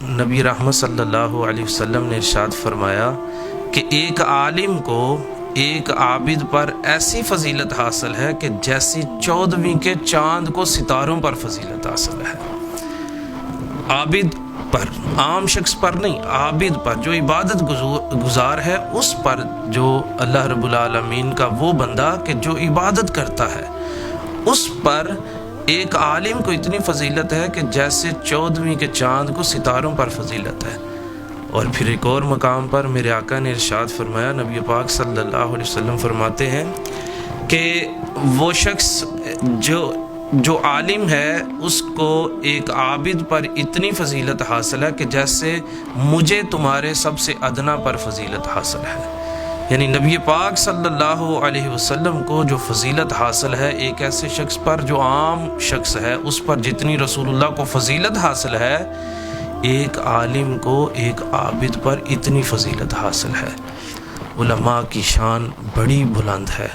نبی رحمت صلی اللہ علیہ وسلم نے ارشاد فرمایا کہ ایک عالم کو ایک عابد پر ایسی فضیلت حاصل ہے کہ جیسی 14ویں کے چاند کو ستاروں پر فضیلت حاصل ہے۔ عابد پر، عام شخص پر نہیں، عابد پر، جو عبادت گزار ہے، اس پر، جو اللہ رب العالمین کا وہ بندہ کہ جو عبادت کرتا ہے، اس پر ایک عالم کو اتنی فضیلت ہے کہ جیسے 14ویں کے چاند کو ستاروں پر فضیلت ہے۔ اور پھر ایک اور مقام پر میرے آقا نے ارشاد فرمایا، نبی پاک صلی اللہ علیہ وسلم فرماتے ہیں کہ وہ شخص جو عالم ہے، اس کو ایک عابد پر اتنی فضیلت حاصل ہے کہ جیسے مجھے تمہارے سب سے ادنا پر فضیلت حاصل ہے۔ یعنی نبی پاک صلی اللہ علیہ وسلم کو جو فضیلت حاصل ہے ایک ایسے شخص پر جو عام شخص ہے، اس پر جتنی رسول اللہ کو فضیلت حاصل ہے، ایک عالم کو ایک عابد پر اتنی فضیلت حاصل ہے۔ علماء کی شان بڑی بلند ہے۔